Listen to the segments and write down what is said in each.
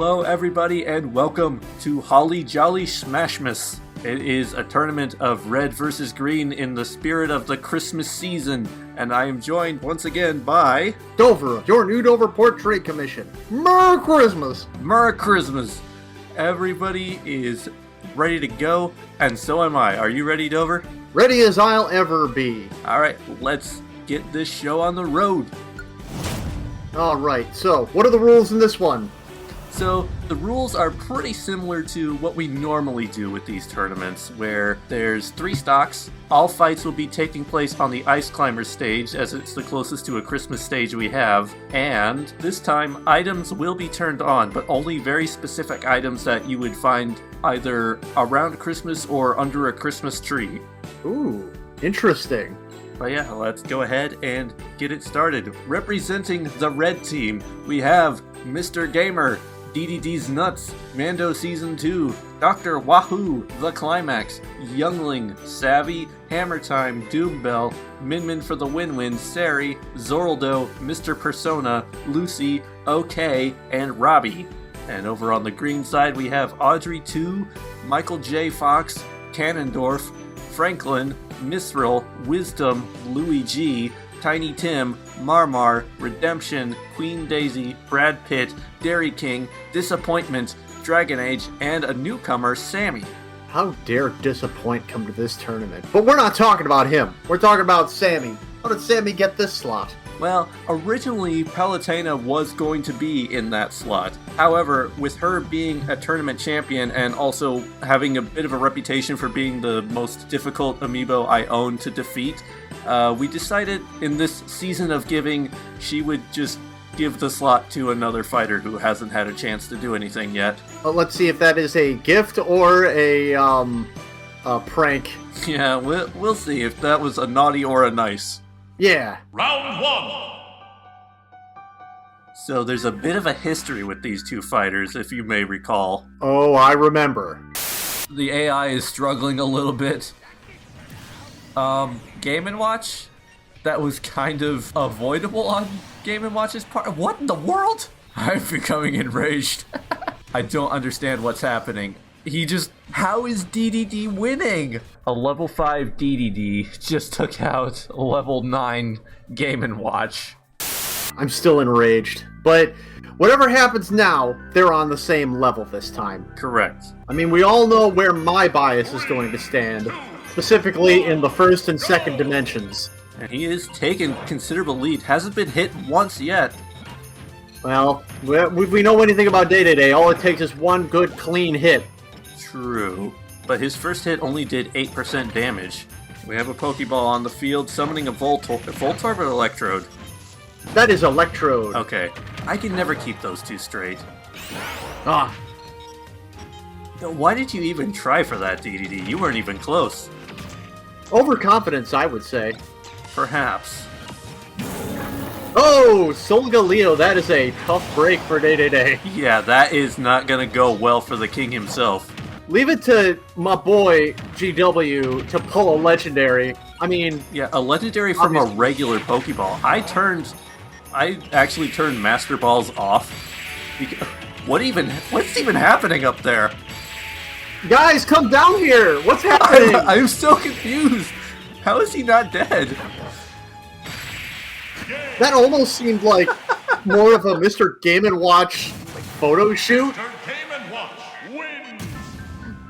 Hello everybody and welcome to Holly Jolly Smashmas. It is a tournament of red versus green in the spirit of the Christmas season, and I am joined once again by... Dover, your new Dover Port Trade Commission. Merry Christmas! Merry Christmas! Everybody is ready to go, and so am I. Are you ready, Dover? Ready as I'll ever be. Alright, let's get this show on the road. Alright, so, what are the rules in this one? So, the rules are pretty similar to what we normally do with these tournaments, where there's 3 stocks. All fights will be taking place on the Ice Climbers stage, as it's the closest to a Christmas stage we have. And this time, items will be turned on, but only very specific items that you would find either around Christmas or under a Christmas tree. Ooh, interesting. But yeah, let's go ahead and get it started. Representing the red team, we have Mr. Gamer, DDD's Nuts, Mando Season 2, Dr. Wahoo, The Climax, Youngling, Savvy, Hammer Time, Doombell, Min for the Win-Win, Sari, Zoraldo, Mr. Persona, Lucy, OK, and Robbie. And over on the green side we have Audrey 2, Michael J. Fox, Cannondorf, Franklin, Misril, Wisdom, Louis G, Tiny Tim, Marmar, Redemption, Queen Daisy, Brad Pitt, Dairy King, Disappointment, Dragon Age, and a newcomer, Sammy. How dare Disappoint come to this tournament? But we're not talking about him. We're talking about Sammy. How did Sammy get this slot? Well, originally Palutena was going to be in that slot. However, with her being a tournament champion and also having a bit of a reputation for being the most difficult amiibo I own to defeat, we decided in this season of giving, she would just give the slot to another fighter who hasn't had a chance to do anything yet. Well, let's see if that is a gift or a prank. Yeah, we'll see if that was a naughty or a nice. Yeah. Round 1! So there's a bit of a history with these two fighters, if you may recall. Oh, I remember. The AI is struggling a little bit. Game & Watch? That was kind of avoidable on Game & Watch's part. What in the world? I'm becoming enraged. I don't understand what's happening. How is DDD winning? A level 5 DDD just took out a level 9 Game & Watch. I'm still enraged. But whatever happens now, they're on the same level this time. Correct. I mean, we all know where my bias is going to stand. Specifically in the first and second dimensions. And he is taking considerable lead. Hasn't been hit once yet. Well, if we know anything about Day-to-Day, all it takes is one good, clean hit. True. But his first hit only did 8% damage. We have a Pokeball on the field summoning a Voltorb or Electrode? That is Electrode. Okay. I can never keep those two straight. Ah. Why did you even try for that, DDD? You weren't even close. Overconfidence, I would say. Perhaps. Oh, Solgaleo, that is a tough break for Day-to-Day. Yeah, that is not gonna go well for the king himself. Leave it to my boy, GW, to pull a legendary. I mean... Yeah, a legendary from a regular Pokeball. I actually turned Master Balls off. What's even happening up there? Guys, come down here! What's happening? I'm so confused. How is he not dead? That almost seemed like more of a Mr. Game & Watch photo shoot. Game & Watch win!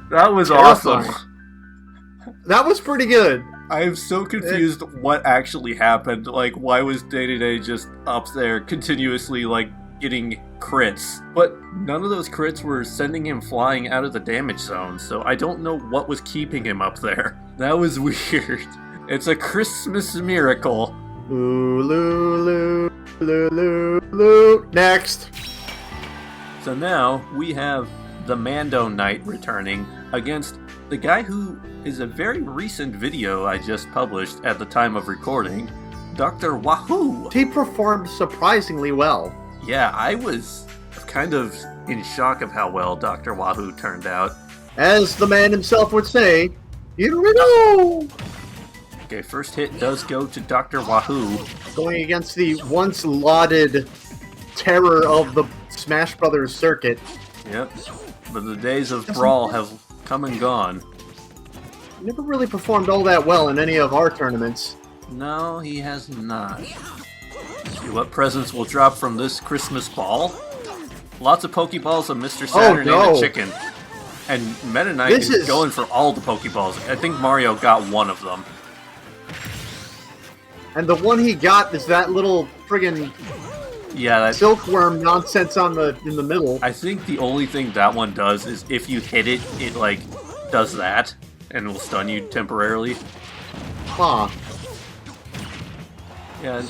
That was Terrifying. awesome. That was pretty good. I am so confused what actually happened. Like, why was Day-to-Day just up there continuously, like, getting crits? But none of those crits were sending him flying out of the damage zone, so I don't know what was keeping him up there. That was weird. It's a Christmas miracle. Ooh, loo, loo, loo, loo, loo. Next. So now we have the Mando Knight returning against the guy who is a very recent video I just published at the time of recording, Dr. Wahoo. He performed surprisingly well. Yeah, I was kind of in shock of how well Dr. Wahoo turned out. As the man himself would say, here we go! Okay, first hit does go to Dr. Wahoo. Going against the once lauded terror of the Smash Brothers circuit. Yep. But the days of Brawl have come and gone. He never really performed all that well in any of our tournaments. No, he has not. See what presents will drop from this Christmas ball. Lots of Pokeballs of Mr. Saturn and a chicken. And Meta Knight is going for all the Pokeballs. I think Mario got one of them. And the one he got is that little friggin' silkworm nonsense in the middle. I think the only thing that one does is if you hit it, it like does that and will stun you temporarily. Huh. Yeah,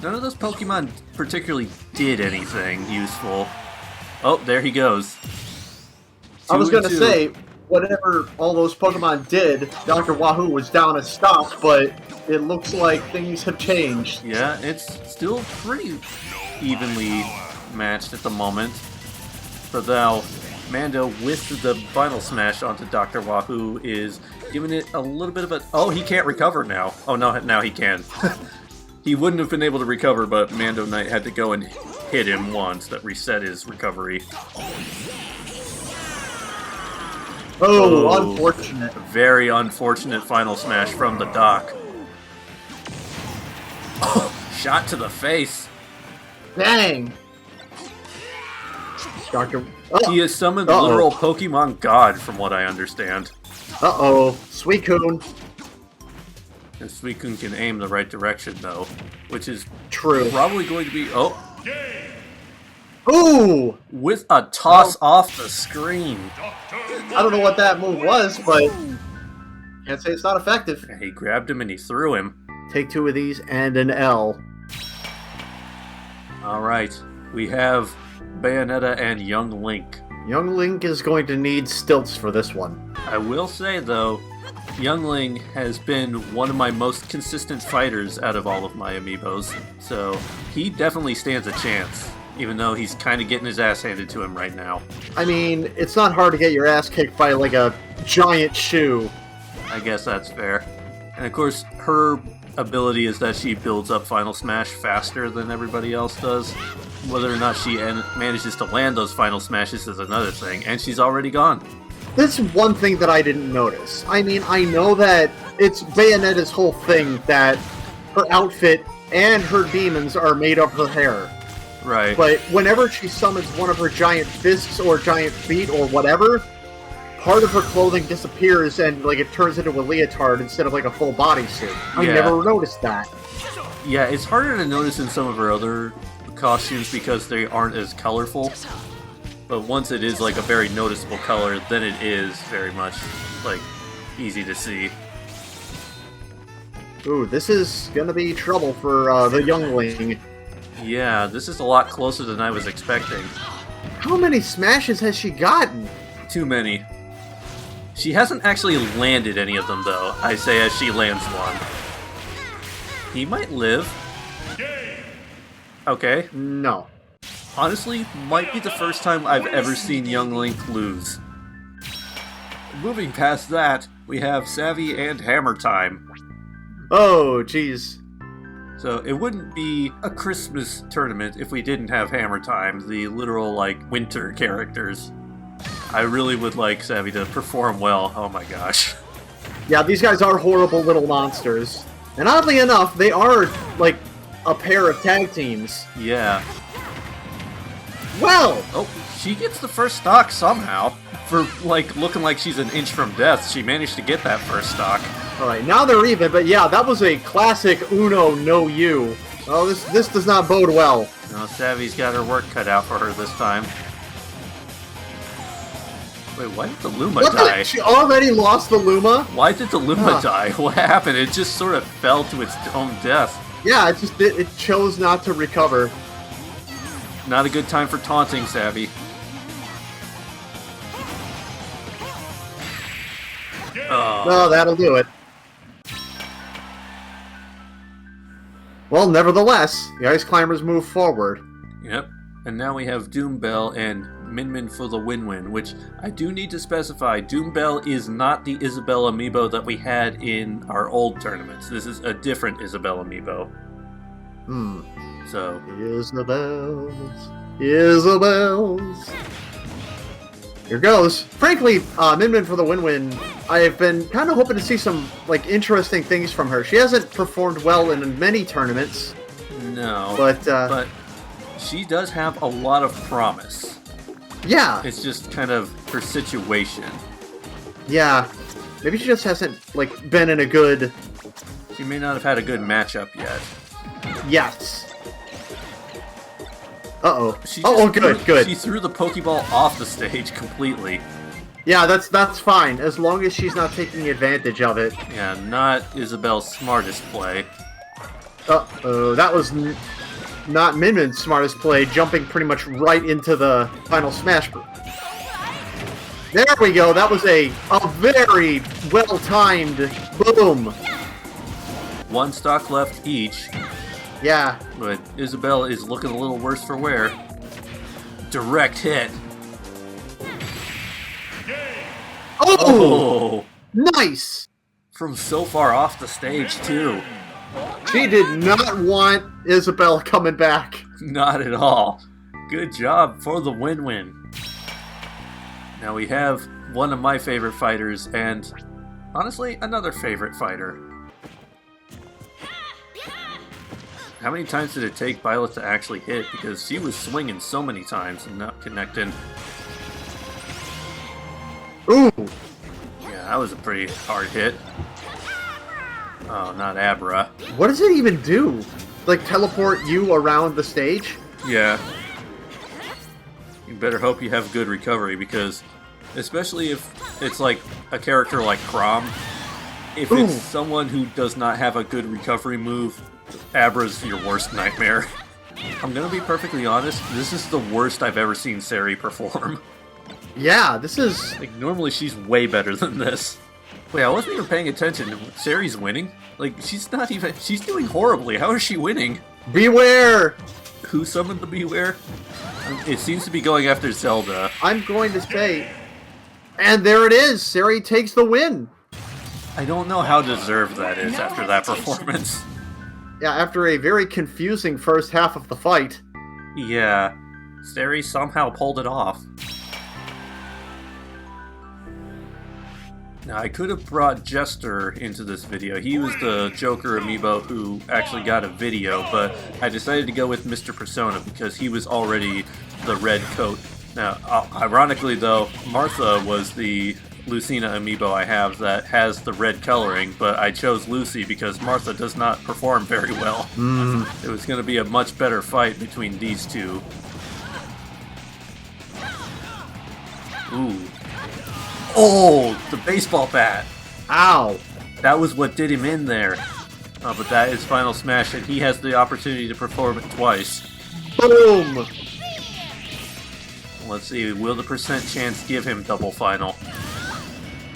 none of those Pokemon particularly did anything useful. Oh, there he goes. I was gonna say, whatever all those Pokemon did, Dr. Wahoo was down a stock, but it looks like things have changed. Yeah, it's still pretty evenly matched at the moment. But now, Mando with the final smash onto Dr. Wahoo is giving it a little bit of a... Oh, he can't recover now. Oh, no, now he can. He wouldn't have been able to recover, but Mando Knight had to go and hit him once. That reset his recovery. Oh, unfortunate. Very unfortunate final smash from the Doc. Oh, shot to the face. Dang. Doctor. He has summoned the literal Pokemon God, from what I understand. Uh-oh. Suicune. And Suicune can aim the right direction, though. Which is true. Probably going to be... Oh! Ooh! With a toss off the screen. I don't know what that move was, but... Can't say it's not effective. He grabbed him and he threw him. Take two of these and an L. Alright. We have Bayonetta and Young Link. Young Link is going to need stilts for this one. I will say, though, Young Link has been one of my most consistent fighters out of all of my amiibos, so he definitely stands a chance, even though he's kind of getting his ass handed to him right now. I mean, it's not hard to get your ass kicked by, like, a giant shoe. I guess that's fair. And of course, her ability is that she builds up Final Smash faster than everybody else does. Whether or not she manages to land those Final Smashes is another thing, and she's already gone. That's one thing that I didn't notice. I mean, I know that it's Bayonetta's whole thing that her outfit and her demons are made of her hair. Right. But whenever she summons one of her giant fists or giant feet or whatever, part of her clothing disappears and like it turns into a leotard instead of like a full bodysuit. I never noticed that. Yeah, it's harder to notice in some of her other costumes because they aren't as colorful. But once it is like a very noticeable color, then it is very much like easy to see. Ooh, this is gonna be trouble for the youngling. Yeah, this is a lot closer than I was expecting. How many smashes has she gotten? Too many. She hasn't actually landed any of them, though, I say as she lands one. He might live. Okay. No. Honestly, might be the first time I've ever seen Young Link lose. Moving past that, we have Savvy and Hammer Time. Oh, jeez. So it wouldn't be a Christmas tournament if we didn't have Hammer Time, the literal, like, winter characters. I really would like Savvy to perform well, oh my gosh. Yeah, these guys are horrible little monsters. And oddly enough, they are, like, a pair of tag teams. Yeah. Well! Oh, she gets the first stock somehow. For, like, looking like she's an inch from death, she managed to get that first stock. Alright, now they're even, but yeah, that was a classic Uno no you. Oh, this does not bode well. No, Savvy's got her work cut out for her this time. Wait, why did the Luma die? She already lost the Luma? Why did the Luma die? What happened? It just sort of fell to its own death. Yeah, it chose not to recover. Not a good time for taunting, Savvy. Oh. No, that'll do it. Well, nevertheless, the Ice Climbers move forward. Yep. And now we have Doom Bell and Min Min for the win-win, which I do need to specify. Doom Bell is not the Isabelle amiibo that we had in our old tournaments. This is a different Isabelle amiibo. So... Isabelle's Isabel's. Here goes. Frankly, Min Min for the win-win. I've been kind of hoping to see some interesting things from her. She hasn't performed well in many tournaments. No, but she does have a lot of promise. Yeah. It's just kind of her situation. Yeah. Maybe she just hasn't, been in a good... She may not have had a good matchup yet. Yes. Uh-oh. Good. She threw the Pokeball off the stage completely. Yeah, that's fine, as long as she's not taking advantage of it. Yeah, not Isabel's smartest play. Uh-oh, that was not Min Min's smartest play, jumping pretty much right into the final smash. There we go, that was a very well-timed boom. One stock left each. Yeah. But Isabel is looking a little worse for wear. Direct hit. Oh! Nice! From so far off the stage, too. She did not want Isabel coming back. Not at all. Good job for the win-win. Now we have one of my favorite fighters, and honestly, another favorite fighter. How many times did it take Violet to actually hit? Because she was swinging so many times and not connecting. Ooh! Yeah, that was a pretty hard hit. Oh, not Abra. What does it even do? Teleport you around the stage? Yeah. You better hope you have good recovery, because especially if it's like a character like Chrom, if it's someone who does not have a good recovery move, Abra's your worst nightmare. I'm gonna be perfectly honest, this is the worst I've ever seen Sari perform. Yeah, this is... normally she's way better than this. Wait, I wasn't even paying attention. Sari's winning? She's not even... She's doing horribly. How is she winning? Beware! Who summoned the Beware? It seems to be going after Zelda. I'm going to say... And there it is! Sari takes the win! I don't know how deserved that is after that performance. Yeah, after a very confusing first half of the fight. Yeah. Sari somehow pulled it off. Now, I could have brought Jester into this video. He was the Joker amiibo who actually got a video, but I decided to go with Mr. Persona because he was already the red coat. Now, ironically though, Martha was the Lucina amiibo I have that has the red coloring, but I chose Lucy because Martha does not perform very well. It was going to be a much better fight between these two. Ooh. Oh, the baseball bat. Ow. That was what did him in there. But that is Final Smash, and he has the opportunity to perform it twice. Boom. Let's see, will the percent chance give him double final?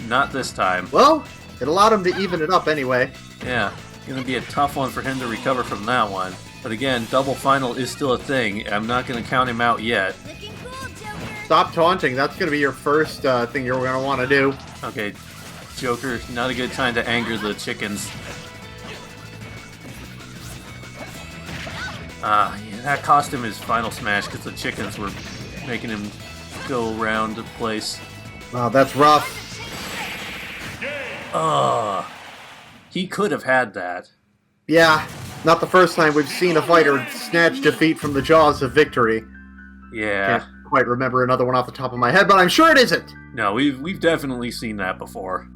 Not this time. Well, it allowed him to even it up anyway. Yeah, gonna be a tough one for him to recover from that one. But again, double final is still a thing. I'm not gonna count him out yet. Stop taunting. That's going to be your first thing you're going to want to do. Okay, Joker, not a good time to anger the chickens. Yeah, that cost him his final smash because the chickens were making him go around the place. Wow, that's rough. He could have had that. Yeah, not the first time we've seen a fighter snatch defeat from the jaws of victory. Yeah. Can't quite remember another one off the top of my head, but I'm sure it isn't. No, we've definitely seen that before.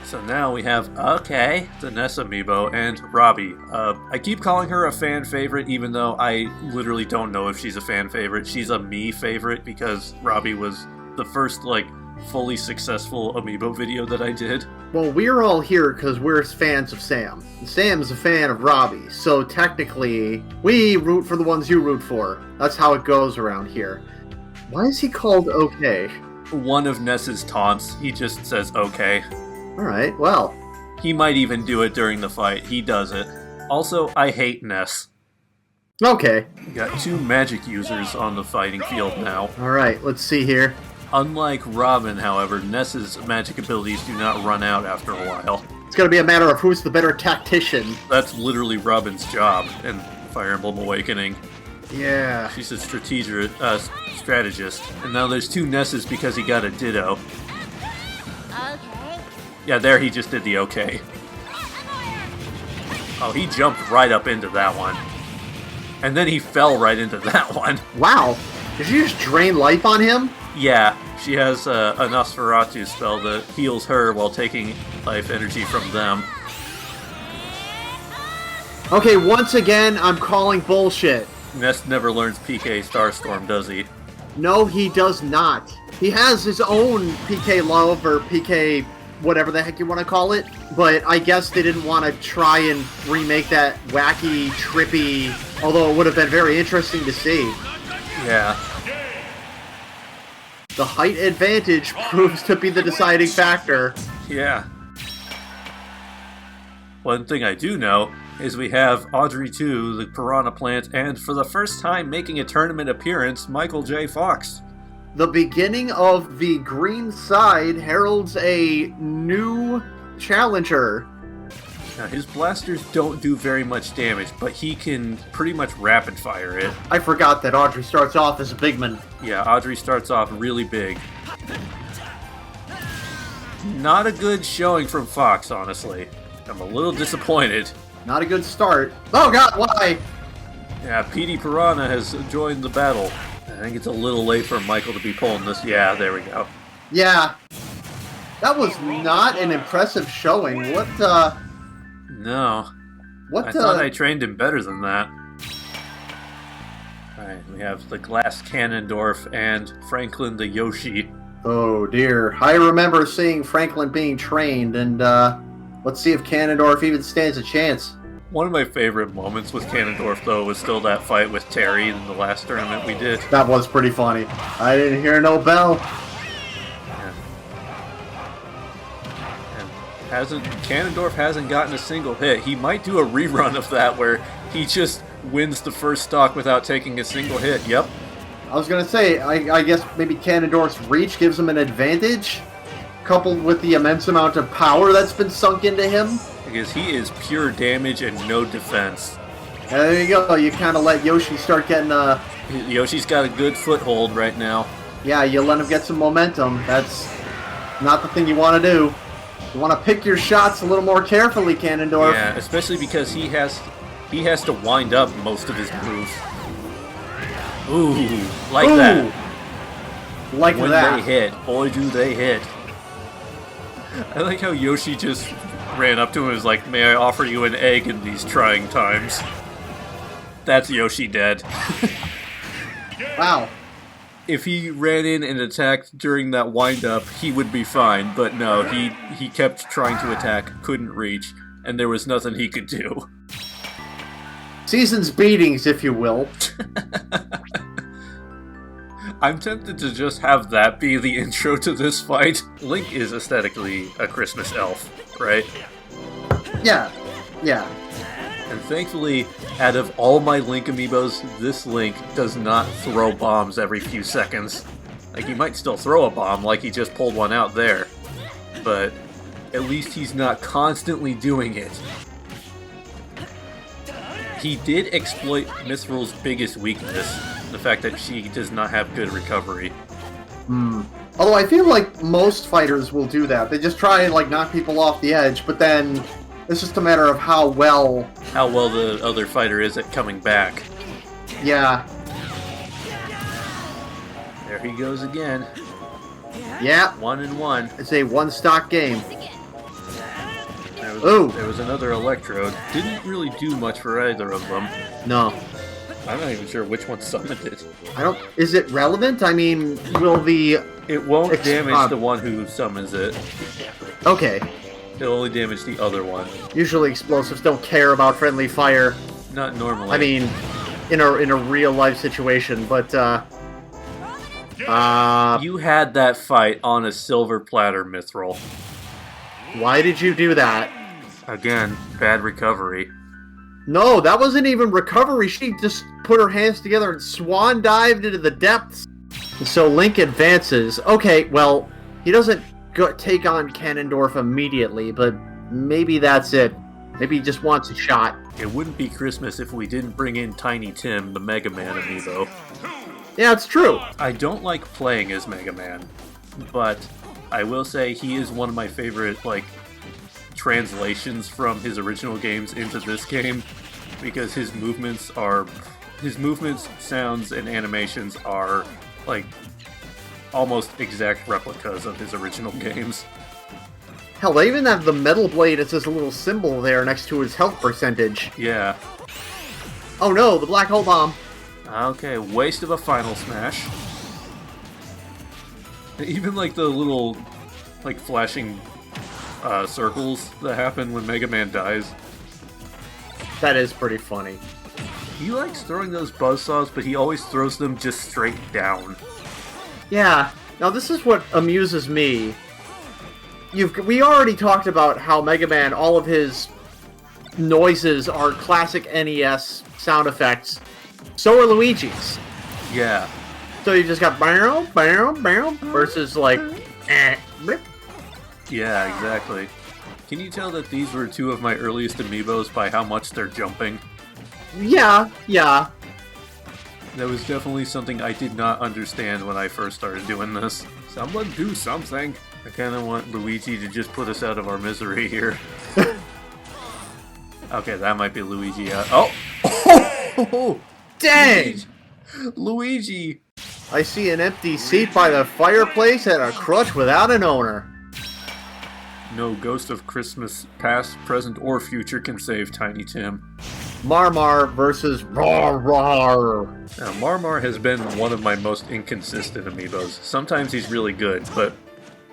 So now we have, the Ness amiibo and Robbie. I keep calling her a fan favorite, even though I literally don't know if she's a fan favorite. She's a me favorite because Robbie was the first, fully successful amiibo video that I did. Well, we're all here because we're fans of Sam. Sam's a fan of Robbie, so technically, we root for the ones you root for. That's how it goes around here. Why is he called OK? One of Ness's taunts, he just says okay. Alright, well. He might even do it during the fight. He does it. Also, I hate Ness. Okay. We got two magic users on the fighting field now. Alright, let's see here. Unlike Robin, however, Ness's magic abilities do not run out after a while. It's gonna be a matter of who's the better tactician. That's literally Robin's job in Fire Emblem Awakening. Yeah. She's a strategist. And now there's 2 Nesses because he got a Ditto. Okay. Yeah, there he just did the okay. Oh, he jumped right up into that one. And then he fell right into that one. Wow. Did you just drain life on him? Yeah, she has a Nosferatu spell that heals her while taking life energy from them. Okay, once again, I'm calling bullshit. Ness never learns PK Starstorm, does he? No, he does not. He has his own PK Love or PK whatever the heck you want to call it, but I guess they didn't want to try and remake that wacky, trippy, although it would have been very interesting to see. Yeah. The height advantage proves to be the deciding factor. Yeah. One thing I do know is we have Audrey 2, the Piranha Plant, and for the first time making a tournament appearance, Michael J. Fox. The beginning of the green side heralds a new challenger. Now, his blasters don't do very much damage, but he can pretty much rapid fire it. I forgot that Audrey starts off as a bigman. Yeah, Audrey starts off really big. Not a good showing from Fox, honestly. I'm a little disappointed. Not a good start. Oh god, why? Yeah, PD Piranha has joined the battle. I think it's a little late for Michael to be pulling this. Yeah, there we go. Yeah. That was not an impressive showing. No. What I thought I trained him better than that. Alright, we have the Glass Cannondorf and Franklin the Yoshi. Oh dear. I remember seeing Franklin being trained, and let's see if Cannondorf even stands a chance. One of my favorite moments with Cannondorf, though, was still that fight with Terry in the last tournament we did. That was pretty funny. I didn't hear no bell. And Cannondorf hasn't gotten a single hit. He might do a rerun of that where he just wins the first stock without taking a single hit. Yep. I was gonna say, I guess maybe Cannondorf's reach gives him an advantage, coupled with the immense amount of power that's been sunk into him. Because he is pure damage and no defense. And there you go, you kind of let Yoshi start getting, Yoshi's got a good foothold right now. yeah, you let him get some momentum. That's not the thing you want to do. You want to pick your shots a little more carefully, Cannondorf. Yeah, especially because he has to wind up most of his moves. Ooh, like Ooh, that. Like when that. they hit, boy do they hit. I like how Yoshi just ran up to him and was like, "May I offer you an egg in these trying times?" That's Yoshi dead. Wow. If he ran in and attacked during that wind-up, he would be fine, but no, he kept trying to attack, couldn't reach, and there was nothing he could do. Season's beatings, if you will. I'm tempted to just have that be the intro to this fight. Link is aesthetically a Christmas elf, right? Yeah. Yeah. And thankfully, out of all my Link amiibos, this Link does not throw bombs every few seconds. Like, he might still throw a bomb, like he just pulled one out there. But at least he's not constantly doing it. He did exploit Mithril's biggest weakness, the fact that she does not have good recovery. Although I feel like most fighters will do that. They just try and, like, knock people off the edge, but then it's just a matter of how well the other fighter is at coming back. Yeah. There he goes again. Yeah. 1-1. It's a one-stock game. There was another Electrode. Didn't really do much for either of them. No. I'm not even sure which one summoned it. Is it relevant? I mean, will the... It won't damage the one who summons it. Okay. It'll only damage the other one. Usually explosives don't care about friendly fire. Not normally. I mean, in a real-life situation, but, You had that fight on a silver platter, Mithril. Why did you do that? Again, bad recovery. No, that wasn't even recovery. She just put her hands together and swan dived into the depths. So Link advances. Okay, well, he doesn't take on Cannondorf immediately, but maybe that's it. Maybe he just wants a shot. It wouldn't be Christmas if we didn't bring in Tiny Tim, the Mega Man amiibo. Yeah, it's true. I don't like playing as Mega Man, but I will say he is one of my favorite, like, translations from his original games into this game, because his movements, sounds, and animations are, like, almost exact replicas of his original games. Hell, they even have the metal blade as this little symbol there next to his health percentage. Yeah. Oh no, the black hole bomb. Okay, waste of a final smash. Even, like, the little, like, flashing circles that happen when Mega Man dies. That is pretty funny. He likes throwing those buzzsaws, but he always throws them just straight down. Yeah. Now this is what amuses me. We already talked about how Mega Man, all of his noises are classic NES sound effects. So are Luigi's. Yeah. So you just got barrel, barrel, barrel versus like blip. Yeah, exactly. Can you tell that these were two of my earliest amiibos by how much they're jumping? Yeah, yeah. That was definitely something I did not understand when I first started doing this. Someone do something! I kinda want Luigi to just put us out of our misery here. Okay, that might be Luigi. Oh! Dang! Luigi! I see an empty seat by the fireplace and a crutch without an owner. No ghost of Christmas past, present, or future can save Tiny Tim. Marmar versus Rawr Rawr. Now, Marmar has been one of my most inconsistent amiibos. Sometimes he's really good, but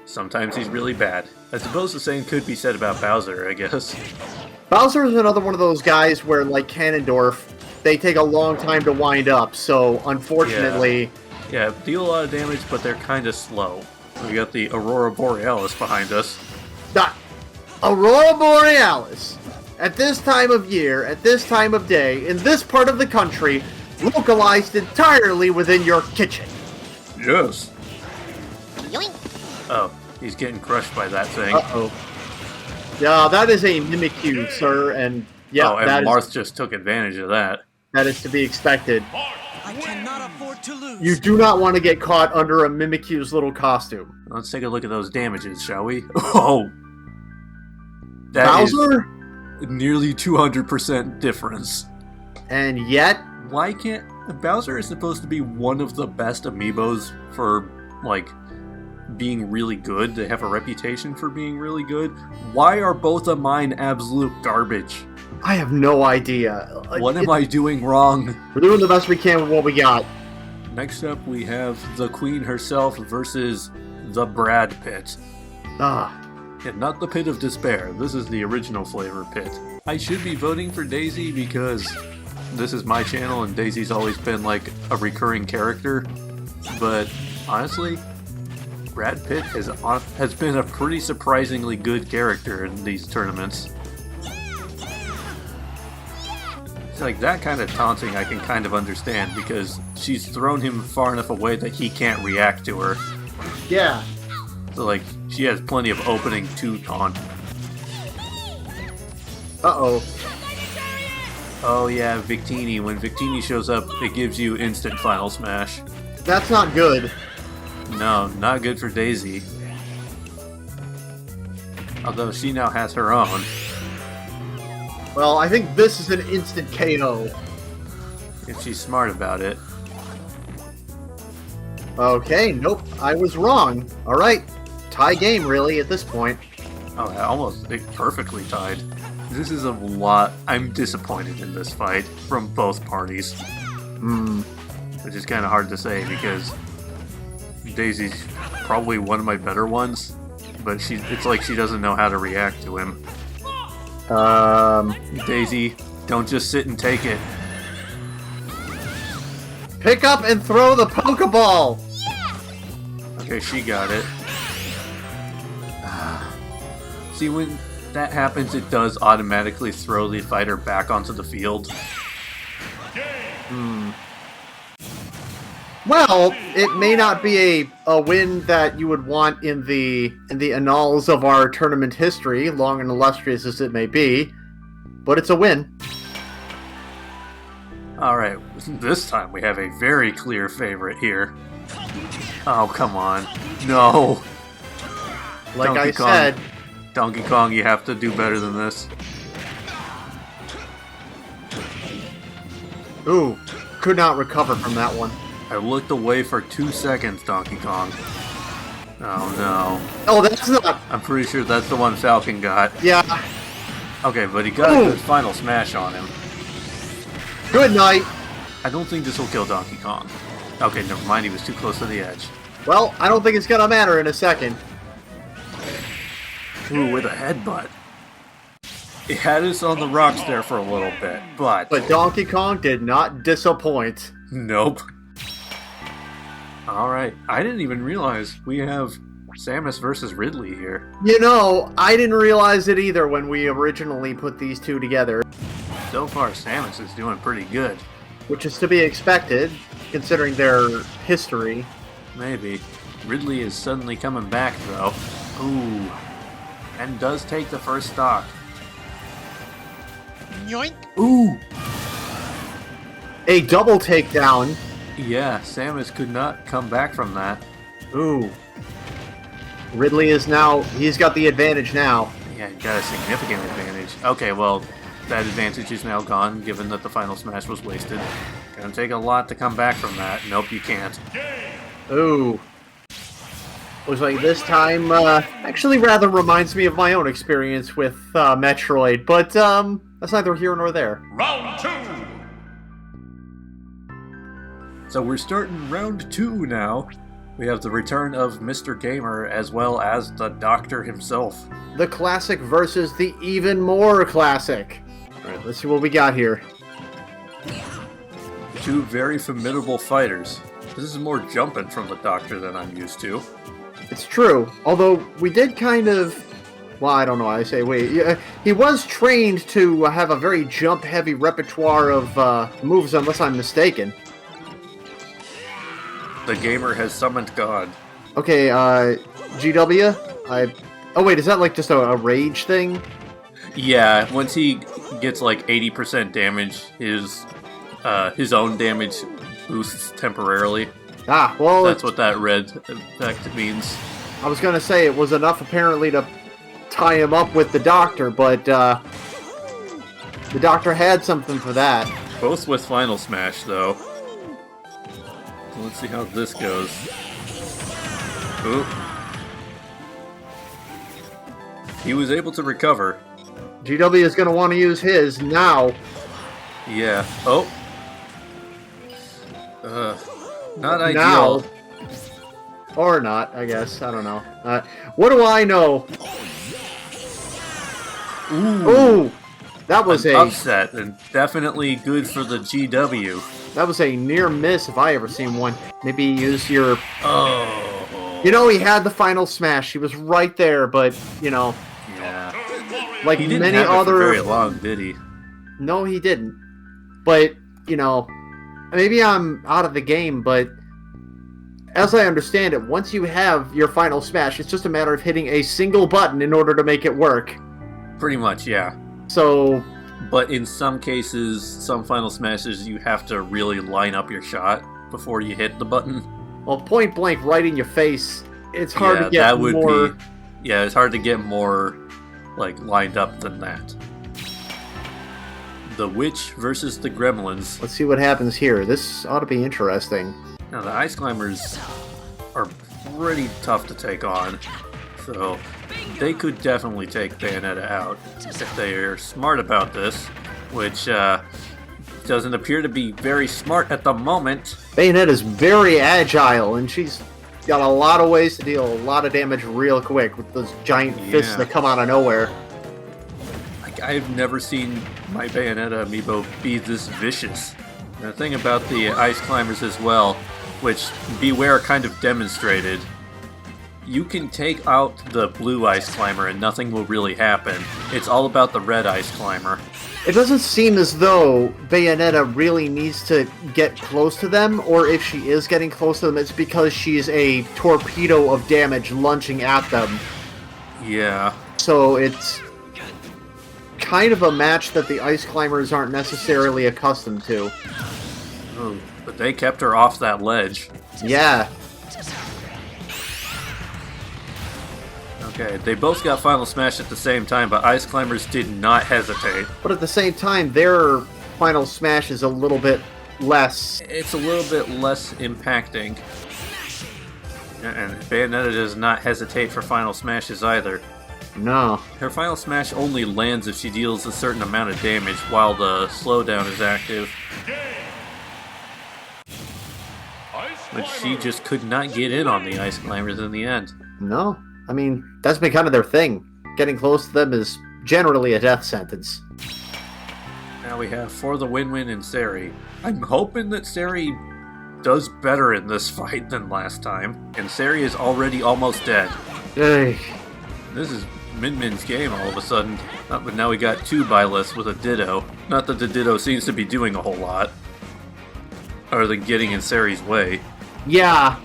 sometimes he's really bad. I suppose the same could be said about Bowser, I guess. Bowser is another one of those guys where, like Ganondorf, they take a long time to wind up, so unfortunately... Yeah, deal a lot of damage, but they're kinda slow. We got the Aurora Borealis behind us. Aurora Borealis, at this time of year, at this time of day, in this part of the country, localized entirely within your kitchen. Yes. Yoink. Oh, he's getting crushed by that thing. Uh-oh. Yeah, that is a Mimikyu, sir, and yeah, and Marth just took advantage of that. That is to be expected. I cannot afford to lose. You do not want to get caught under a Mimikyu's little costume. Let's take a look at those damages, shall we? Oh! That Bowser? is nearly 200% difference. And yet... Why can't... Bowser is supposed to be one of the best amiibos for, like, being really good. They have a reputation for being really good. Why are both of mine absolute garbage? I have no idea. What am I doing wrong? We're doing the best we can with what we got. Next up, we have the Queen herself versus the Brad Pit. Ah. And not the Pit of Despair. This is the original flavor pit. I should be voting for Daisy because this is my channel and Daisy's always been like a recurring character. But honestly, Brad Pitt has been a pretty surprisingly good character in these tournaments. It's like that kind of taunting I can kind of understand because she's thrown him far enough away that he can't react to her. Yeah. So like, she has plenty of opening to taunt. Uh-oh. Oh yeah, Victini. When Victini shows up, it gives you instant Final Smash. That's not good. No, not good for Daisy. Although she now has her own. Well, I think this is an instant KO. If she's smart about it. Okay, nope, I was wrong. Alright, tie game really at this point. Oh, perfectly tied. This is a lot. I'm disappointed in this fight from both parties. Which is kind of hard to say because Daisy's probably one of my better ones, but it's like she doesn't know how to react to him. Daisy, don't just sit and take it. Pick up and throw the Pokeball! Okay, she got it. See, when that happens, it does automatically throw the fighter back onto the field. Well, it may not be a win that you would want in the annals of our tournament history, long and illustrious as it may be, but it's a win. Alright, this time we have a very clear favorite here. Oh, come on. No! Like Donkey I Kong. said, Donkey Kong, you have to do better than this. ooh, could not recover from that one. I looked away for 2 seconds, Donkey Kong. Oh no. Oh, that's not... I'm pretty sure that's the one Falcon got. Yeah, Okay, but he got a good final smash on him. good night. I don't think this will kill Donkey Kong. Okay, never mind, he was too close to the edge. Well, I don't think it's gonna matter in a second. Ooh, with a headbutt. It had us on the rocks there for a little bit, but... But Donkey Kong did not disappoint. Nope. Alright, I didn't even realize we have Samus versus Ridley here. You know, I didn't realize it either when we originally put these two together, So far, Samus is doing pretty good. which is to be expected, considering their history. Maybe. Ridley is suddenly coming back, though. Ooh. And does take the first stock. Yoink. Ooh! A double takedown. Yeah, Samus could not come back from that. Ooh. Ridley is now, he's got the advantage now. Yeah, he got a significant advantage. Okay, well, that advantage is now gone, given that the final smash was wasted. Gonna take a lot to come back from that. Nope, you can't. Ooh. Looks like this time, actually rather reminds me of my own experience with, Metroid, but, that's neither here nor there. Round 2. So we're starting round 2 now. We have the return of Mr. Gamer as well as the Doctor himself. The classic versus the even more classic. Alright, let's see what we got here. Two very formidable fighters. This is more jumping from the Doctor than I'm used to. It's true, although we did kind of... Well, I don't know, I say wait. Yeah, he was trained to have a very jump-heavy repertoire of moves, unless I'm mistaken. The Gamer has summoned God. Okay, GW? Oh wait, is that like just a rage thing? Yeah, once he gets like 80% damage, his own damage boosts temporarily. Ah, well, That's what that red effect means. I was gonna say it was enough apparently to tie him up with the Doctor, but the Doctor had something for that. Both with Final Smash, though. Let's see how this goes. Ooh. He was able to recover. GW is gonna want to use his now. Yeah. Oh. Not Now. ideal. Or not, I guess. I don't know. What do I know? Ooh! That was An a upset, and definitely good for the GW. that was a near miss if I ever seen one. Maybe use your... Oh. You know, he had the final smash. He was right there, but, you know, Yeah. like He didn't many have it other... for very long, did he? No, he didn't. But, you know, maybe I'm out of the game, but as I understand it, once you have your final smash, it's just a matter of hitting a single button in order to make it work. Pretty much, yeah. So, But in some cases, some Final Smashes, you have to really line up your shot before you hit the button. well, point blank right in your face, it's hard Yeah, to get that would more... be... Yeah, it's hard to get more, like, lined up than that. The Witch versus the Gremlins. Let's see what happens here. This ought to be interesting. Now, the Ice Climbers are pretty tough to take on, so they could definitely take Bayonetta out if they are smart about this, which doesn't appear to be very smart at the moment. Bayonetta's very agile, and she's got a lot of ways to deal a lot of damage real quick with those giant fists Yeah. that come out of nowhere. Like, I've never seen my Bayonetta amiibo be this vicious. And the thing about the Ice Climbers as well, which Beware kind of demonstrated, you can take out the blue Ice Climber and nothing will really happen. It's all about the red Ice Climber. It doesn't seem as though Bayonetta really needs to get close to them, or if she is getting close to them, it's because she's a torpedo of damage launching at them. Yeah. So it's kind of a match that the Ice Climbers aren't necessarily accustomed to. Oh, but they kept her off that ledge. Yeah. Okay, they both got Final Smash at the same time, but Ice Climbers did not hesitate. But at the same time, their Final Smash is a little bit less... It's a little bit less impacting. And Bayonetta does not hesitate for Final Smashes either. No. Her Final Smash only lands if she deals a certain amount of damage while the slowdown is active. But she just could not get in on the Ice Climbers in the end. No. I mean, that's been kind of their thing. Getting close to them is generally a death sentence. Now we have For the Win-Win and Sari. I'm hoping that Sari does better in this fight than last time. And Sari is already almost dead. Hey. This is Min Min's game all of a sudden. But now we got 2 Byleths with a Ditto. Not that the Ditto seems to be doing a whole lot. Other than getting in Sari's way. Yeah.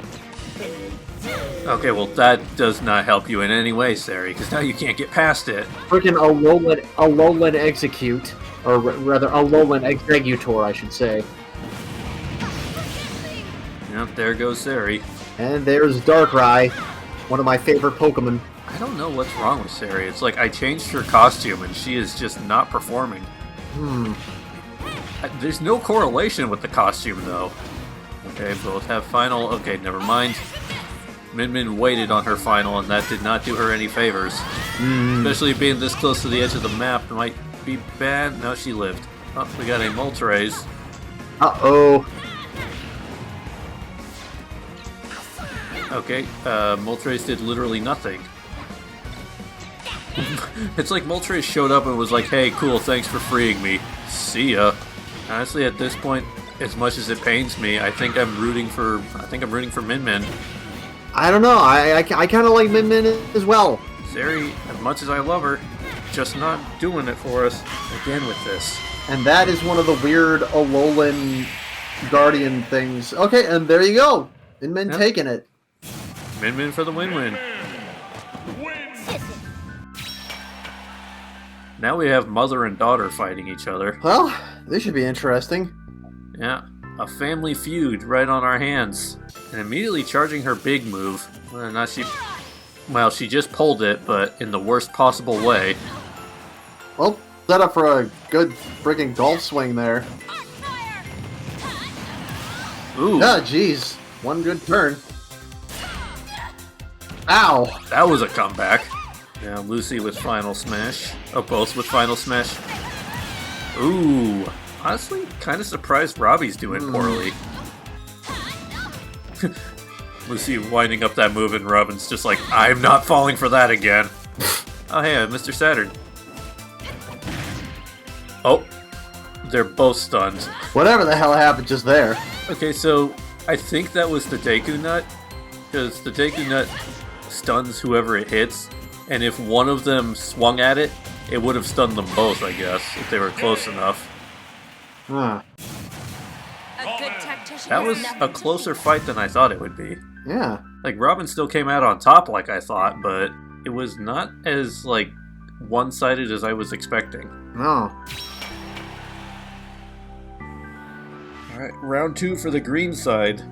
Okay, well that does not help you in any way, Sari, because now you can't get past it. Freaking Alolan Execute. Or rather, Alolan Executor, I should say. Yep, there goes Sari. And there's Darkrai, one of my favorite Pokemon. I don't know what's wrong with Sari. It's like I changed her costume and she is just not performing. There's no correlation with the costume, though. Okay, both have final. Okay, never mind. Min Min waited on her final, and that did not do her any favors. Especially being this close to the edge of the map might be bad. No, she lived. Oh, we got a Moltres. Uh-oh. Okay, Moltres did literally nothing. It's like Moltres showed up and was like, hey, cool, thanks for freeing me. See ya. Honestly, at this point, as much as it pains me, I think I'm rooting for Min Min. I don't know. I kind of like Min Min as well. Sari, as much as I love her, just not doing it for us again with this. And that is one of the weird Alolan Guardian things. Okay, and there you go. Min Min taking it. Min Min for the win-win. Now we have mother and daughter fighting each other. Well, this should be interesting. Yeah, a family feud right on our hands. And immediately charging her big move. Well, she just pulled it, but in the worst possible way. Well, set up for a good freaking golf swing there. Ooh. Yeah, jeez. One good turn. Ow! That was a comeback. Now Lucy with Final Smash. Oh, both with Final Smash. Ooh. Honestly, kind of surprised Robbie's doing poorly. Lucy winding up that move and Robin's just like, I'm not falling for that again. Oh, hey, Mr. Saturn. Oh. They're both stunned. Whatever the hell happened just there. Okay, so I think that was the Deku Nut. Because the Deku Nut stuns whoever it hits. And if one of them swung at it, it would have stunned them both, I guess, if they were close enough. Huh. A good tactician That has was nothing a to closer fight than I thought it would be. Yeah. Like, Robin still came out on top like I thought, but it was not as, like, one-sided as I was expecting. No. Alright, round 2 for the green side.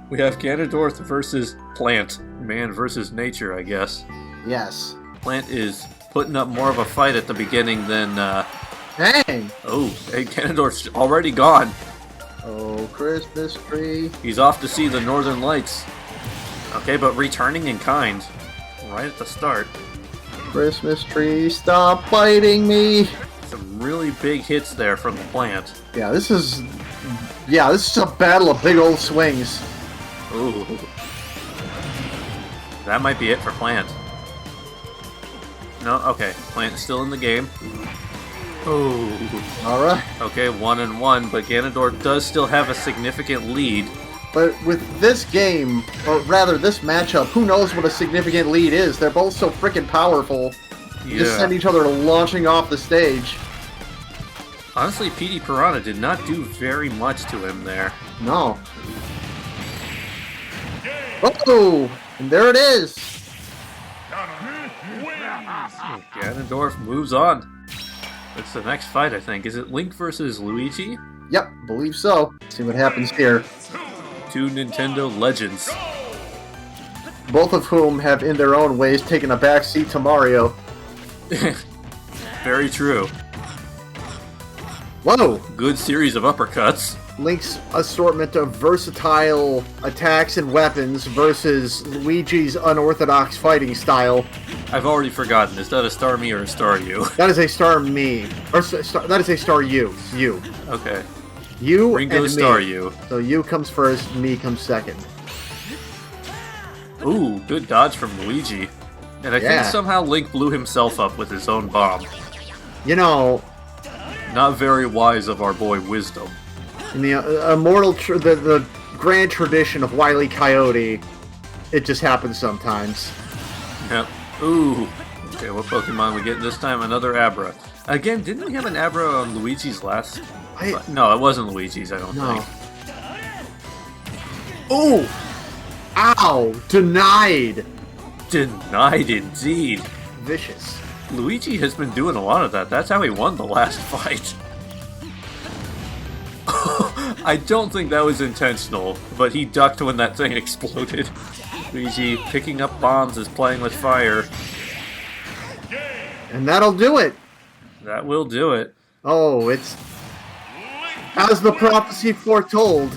We have Ganondorf versus Plant. Man versus nature, I guess. Yes. Plant is putting up more of a fight at the beginning than, Dang! Oh, hey, Ganondorf's already gone. Oh, Christmas tree. He's off to see the Northern Lights. Okay, but returning in kind. Right at the start. Christmas tree, stop biting me! Some really big hits there from the Plant. Yeah, this is a battle of big old swings. Ooh. That might be it for Plant. No, okay. Plant is still in the game. Oh. Alright. Okay, 1-1, but Ganondorf does still have a significant lead. But with this game, or rather this matchup, who knows what a significant lead is? They're both so freaking powerful. You just send each other launching off the stage. Honestly, Petey Piranha did not do very much to him there. No. Oh! And there it is! Ganondorf moves on. It's the next fight, I think. Is it Link versus Luigi? Yep, believe so. See what happens here. Two Nintendo legends. Both of whom have, in their own ways, taken a backseat to Mario. Very true. Whoa! Good series of uppercuts. Link's assortment of versatile attacks and weapons versus Luigi's unorthodox fighting style. I've already forgotten. Is that a star me or a star you? That is a star me. Or that is a star you. You. Okay. You Ringo and star me. you. So you comes first, me comes second. Ooh, good dodge from Luigi. And I think somehow Link blew himself up with his own bomb. You know, not very wise of our boy Wisdom. In the immortal, the grand tradition of Wile E. Coyote, it just happens sometimes. Yep. Ooh. Okay, what Pokemon we get this time? Another Abra. Again, didn't we have an Abra on Luigi's last? No, it wasn't Luigi's, I don't think. Ooh! Ow! Denied! Denied indeed. Vicious. Luigi has been doing a lot of that. That's how he won the last fight. I don't think that was intentional, but he ducked when that thing exploded. Luigi picking up bombs is playing with fire. And that'll do it! That will do it. Oh, it's... As the prophecy foretold,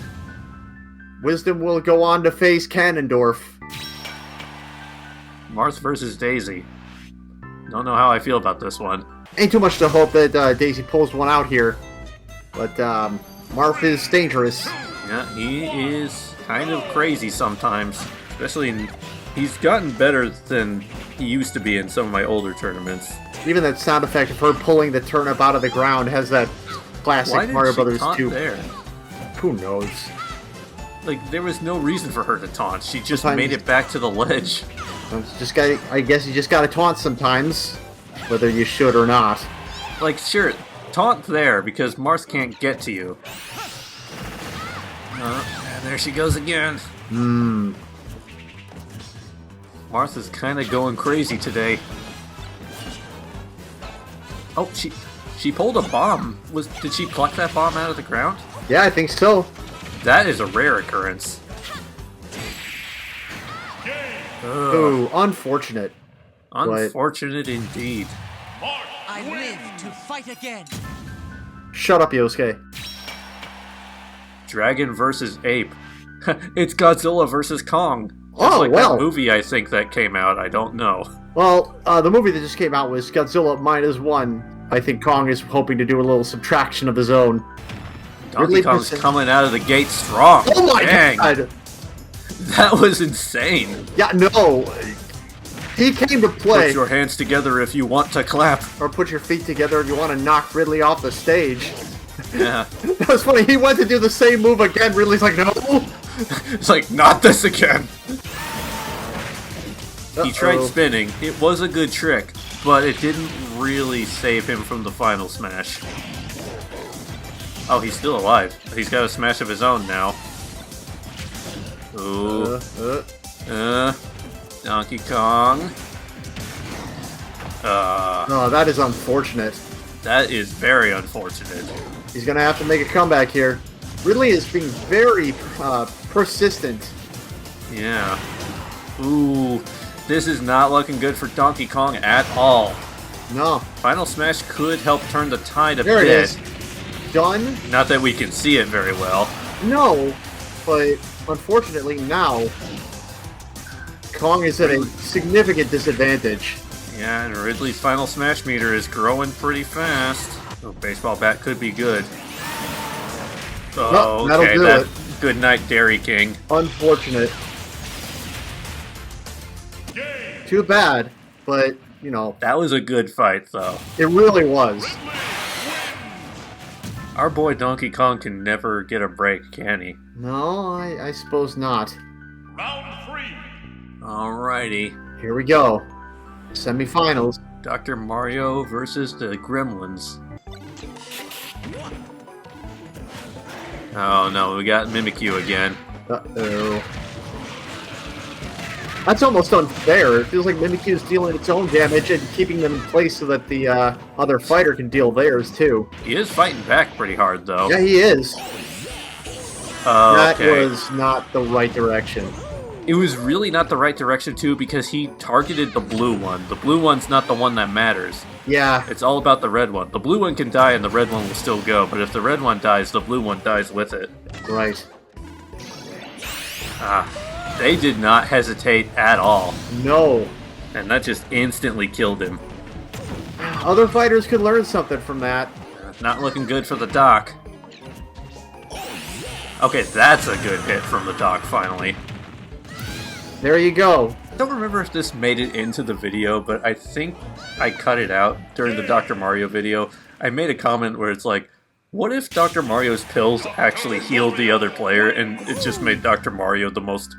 Wisdom will go on to face Ganondorf. Marth versus Daisy. Don't know how I feel about this one. Ain't too much to hope that Daisy pulls one out here. But, Marth is dangerous. Yeah, he is kind of crazy sometimes. Especially he's gotten better than he used to be in some of my older tournaments. Even that sound effect of her pulling the turnip out of the ground has that classic Mario Brothers 2. There? Who knows? Like, there was no reason for her to taunt. She just made it back to the ledge. I guess you just gotta taunt sometimes, whether you should or not. Like, sure, taunt there, because Marth can't get to you. And there she goes again. Marth is kind of going crazy today. Oh, she pulled a bomb. Did she pluck that bomb out of the ground? Yeah, I think so. That is a rare occurrence. Ooh, unfortunate. Unfortunate indeed. I live to fight again. Shut up, Yosuke. Dragon versus Ape. It's Godzilla versus Kong. Oh, like well. That movie I think that came out. I don't know. Well, the movie that just came out was Godzilla -1. I think Kong is hoping to do a little subtraction of his own. Donkey Kong's coming out of the gate strong. Oh my god! That was insane. Yeah, no. He came to play. Put your hands together if you want to clap. Or put your feet together if you want to knock Ridley off the stage. Yeah. That was funny. He went to do the same move again. Ridley's like, no. It's like, not this again. He tried spinning. It was a good trick, but it didn't really save him from the final smash. Oh, he's still alive. He's got a smash of his own now. Ooh. Donkey Kong. Oh, that is unfortunate. That is very unfortunate. He's gonna have to make a comeback here. Ridley is being very persistent. Yeah. Ooh. This is not looking good for Donkey Kong at all. No. Final Smash could help turn the tide a bit. There it is. Done. Not that we can see it very well. No, but unfortunately now, Kong is at a significant disadvantage. Yeah, and Ridley's Final Smash meter is growing pretty fast. Oh, baseball bat could be good. Oh, that'll okay. do it. Good night, Dairy King. Unfortunate. Too bad, but, you know. That was a good fight, though. It really was. Our boy Donkey Kong can never get a break, can he? No, I suppose not. Round 3. Alrighty. Here we go. Semifinals. Dr. Mario versus the Gremlins. Oh no, we got Mimikyu again. Uh-oh. That's almost unfair. It feels like Mimikyu is dealing its own damage and keeping them in place so that the other fighter can deal theirs, too. He is fighting back pretty hard, though. Yeah, he is. That Okay. was not the right direction. It was really not the right direction, too, because he targeted the blue one. The blue one's not the one that matters. Yeah. It's all about the red one. The blue one can die and the red one will still go, but if the red one dies, the blue one dies with it. Right. They did not hesitate at all, No. and that just instantly killed him. Other fighters could learn something from that. Not looking good for the Doc. Okay, that's a good hit from the Doc, finally. There you go. I don't remember if this made it into the video, but I think I cut it out during the Dr. Mario video. I made a comment where it's like, what if Dr. Mario's pills actually healed the other player, and it just made Dr. Mario the most,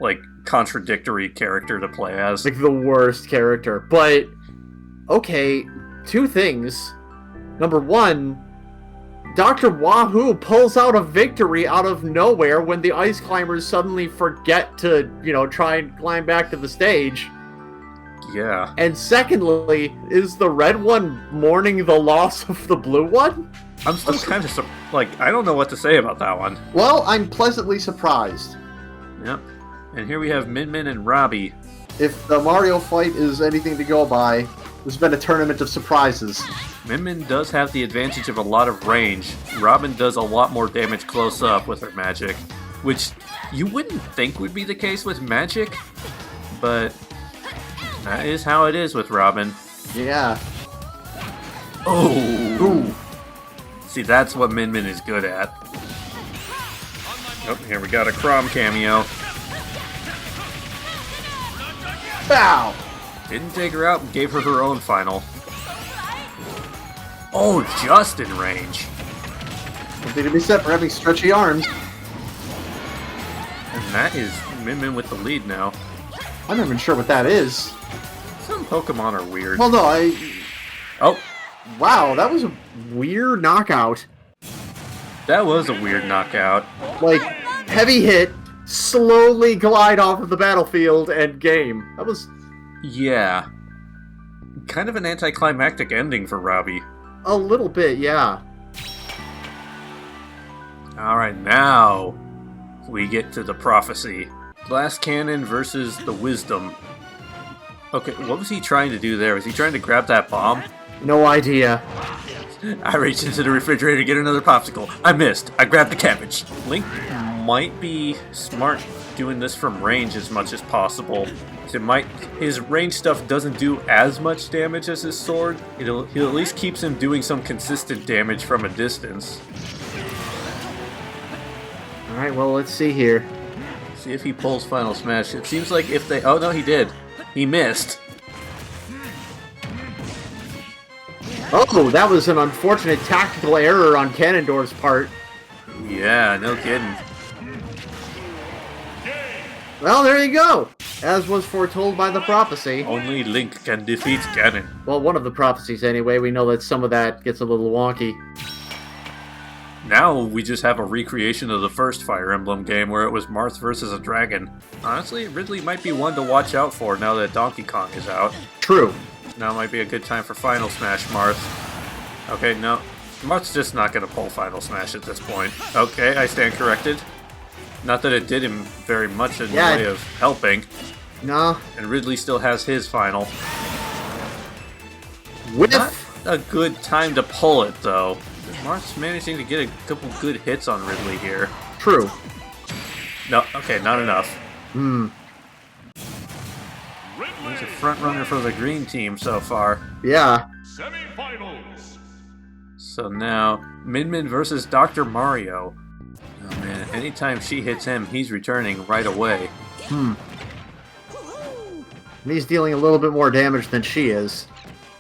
like, contradictory character to play as? Like the worst character. But, okay, two things. Number one, Dr. Wahoo pulls out a victory out of nowhere when the ice climbers suddenly forget to, try and climb back to the stage. Yeah. And secondly, is the red one mourning the loss of the blue one? I'm still kind of, I don't know what to say about that one. Well, I'm pleasantly surprised. Yep. And here we have Min Min and Robbie. If the Mario fight is anything to go by, there's been a tournament of surprises. Min Min does have the advantage of a lot of range. Robin does a lot more damage close up with her magic, which you wouldn't think would be the case with magic, but that is how it is with Robin. Yeah. Oh! Ooh. See, that's what Min Min is good at. Oh, here we got a Crom cameo. Bow! Didn't take her out and gave her her own final. Oh, just in range. Something to be said for having stretchy arms. And that is Min Min with the lead now. I'm not even sure what that is. Some Pokemon are weird. Well, no, Oh, Wow, that was a weird knockout. that was a weird knockout. Like, heavy hit, slowly glide off of the battlefield, and game. That was... Yeah. Kind of an anticlimactic ending for Robbie. a little bit, yeah. Alright, now we get to the prophecy. Glass Cannon versus the Wisdom. Okay, what was he trying to do there? Was he trying to grab that bomb? No idea. I reached into the refrigerator to get another popsicle. I missed. I grabbed the cabbage. Link might be smart doing this from range as much as possible. His range stuff doesn't do as much damage as his sword. He at least keeps him doing some consistent damage from a distance. Alright, well, let's see here. See if he pulls Final Smash. It seems like if they... Oh, no, he did. He missed. Oh, that was an unfortunate tactical error on Ganondorf's part. Yeah, no kidding. Well, there you go. As was foretold by the prophecy. Only Link can defeat Ganon. Well, one of the prophecies anyway. We know that some of that gets a little wonky. Now we just have a recreation of the first Fire Emblem game where it was Marth versus a dragon. Honestly, Ridley might be one to watch out for now that Donkey Kong is out. True. Now might be a good time for Final Smash Marth. Okay, no. Marth's just not going to pull Final Smash at this point. Okay, I stand corrected. Not that it did him very much in the way of helping. No. And Ridley still has his final. Whiff! Not a good time to pull it, though. Marth's managing to get a couple good hits on Ridley here. True. No, okay, not enough. Hmm. He's a front runner for the green team so far. Yeah. Semi-finals. So now, Min Min versus Dr. Mario. Oh man, anytime she hits him, he's returning right away. Hmm. And he's dealing a little bit more damage than she is.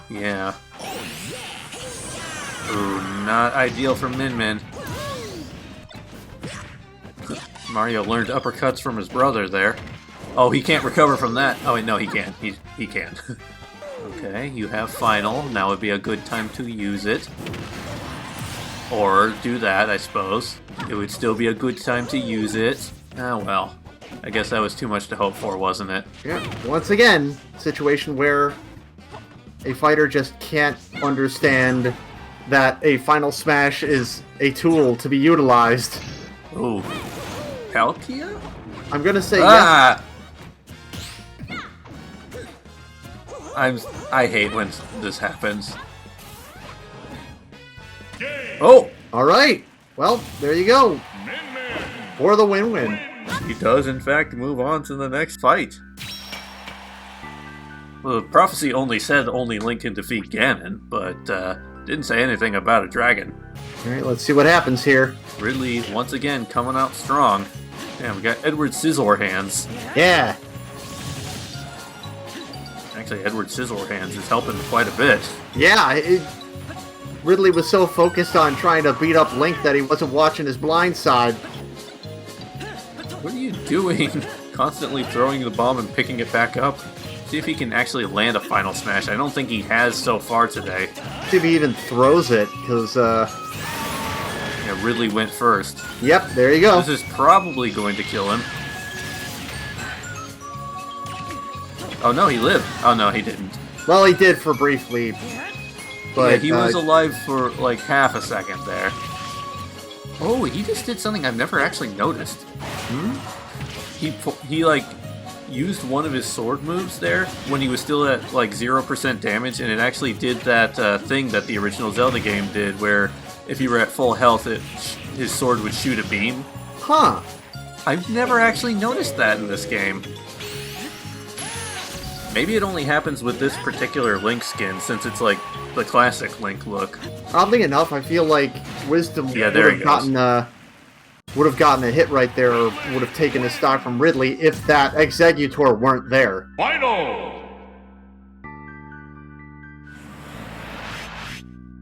Yeah. Ooh, not ideal for Min Min. Mario learned uppercuts from his brother there. Oh, he can't recover from that. Oh, wait, no, he can. He can. Okay, you have final. Now would be a good time to use it. Or do that, I suppose. It would still be a good time to use it. Ah, well. I guess that was too much to hope for, wasn't it? Yeah. Once again, situation where a fighter just can't understand that a final smash is a tool to be utilized. Ooh. Palkia? I'm gonna say Ah! I hate when this happens. Oh! yes. Alright. Well, there you go. For the win-win. He does, in fact, move on to the next fight. Well, the prophecy only said only Link can defeat Ganon, but didn't say anything about a dragon. Alright, let's see what happens here. Ridley, once again, coming out strong. Damn, we got Edward Scissorhands. Yeah. Actually, Edward Scissorhands is helping quite a bit. Yeah, Ridley was so focused on trying to beat up Link that he wasn't watching his blind side. What are you doing? Constantly throwing the bomb and picking it back up? See if he can actually land a final smash. I don't think he has so far today. See if he even throws it, because, Yeah, Ridley went first. Yep, there you go. This is probably going to kill him. Oh no, he lived. Oh no, he didn't. Well, he did for briefly. But Yeah, he was alive for like half a second there. Oh, he just did something I've never actually noticed. He like used one of his sword moves there when he was still at like 0% damage, and it actually did that thing that the original Zelda game did, where if you were at full health, his sword would shoot a beam. Huh. I've never actually noticed that in this game. Maybe it only happens with this particular Link skin, since it's like the classic Link look. Oddly enough, I feel like Wisdom Yeah, there he goes. would have gotten a hit right there, or would have taken a stock from Ridley if that Executor weren't there. Final!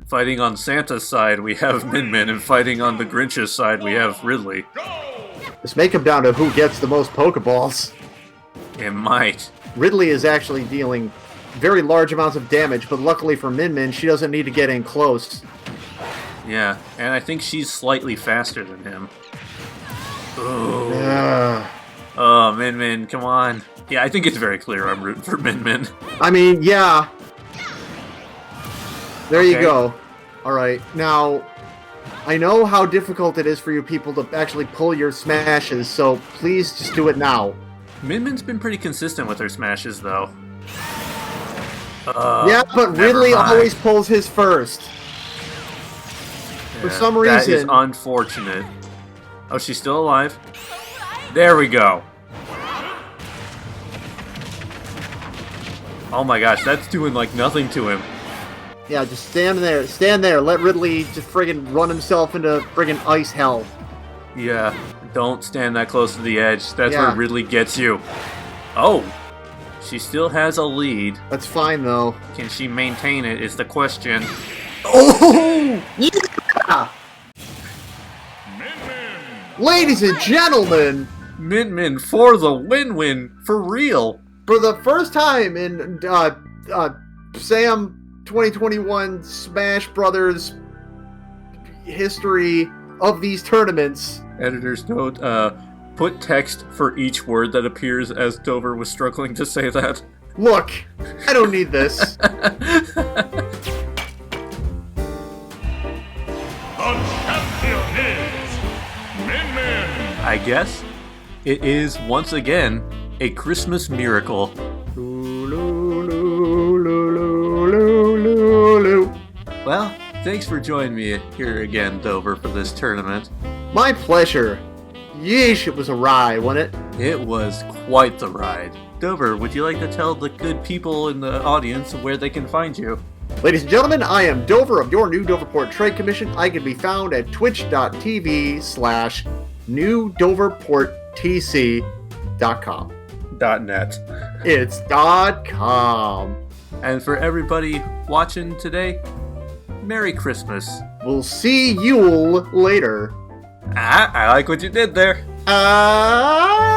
Fighting on Santa's side, we have Min Min, and fighting on the Grinch's side, we have Ridley. This may come down to who gets the most Pokeballs. It might. Ridley is actually dealing very large amounts of damage, but luckily for Min Min, she doesn't need to get in close. Yeah, and I think she's slightly faster than him. Ooh. Oh, Min Min, come on. Yeah, I think it's very clear I'm rooting for Min Min. I mean, yeah. There you Okay. go. Alright, now, I know how difficult it is for you people to actually pull your smashes, so please just do it now. Min Min's been pretty consistent with her smashes, though. Yeah, but never Ridley mind. always pulls his first. For some That is reason. unfortunate. Oh, she's still alive. There we go. Oh my gosh, that's doing like nothing to him. Yeah, just stand there, let Ridley just friggin' run himself into friggin' ice hell. Yeah, don't stand that close to the edge. That's Yeah. where Ridley gets you. Oh, she still has a lead. That's fine, though. Can she maintain it is the question. Oh! Yeah! Ladies and gentlemen, Min Min for the win-win, for real. for the first time in Sam 2021 Smash Brothers history of these tournaments. Editor's note, put text for each word that appears, as Dover was struggling to say that. Look, I don't need this. The champion is Min Min! I guess it is, once again, a Christmas miracle. Well, thanks for joining me here again, Dover, for this tournament. My pleasure. Yeesh, it was a ride, wasn't it? It was quite the ride. Dover, would you like to tell the good people in the audience where they can find you? Ladies and gentlemen, I am Dover of your New Doverport Trade Commission. I can be found at twitch.tv/newdoverporttc.com. .net. It's .com. And for everybody watching today, Merry Christmas. We'll see you later. I like what you did there. Ah!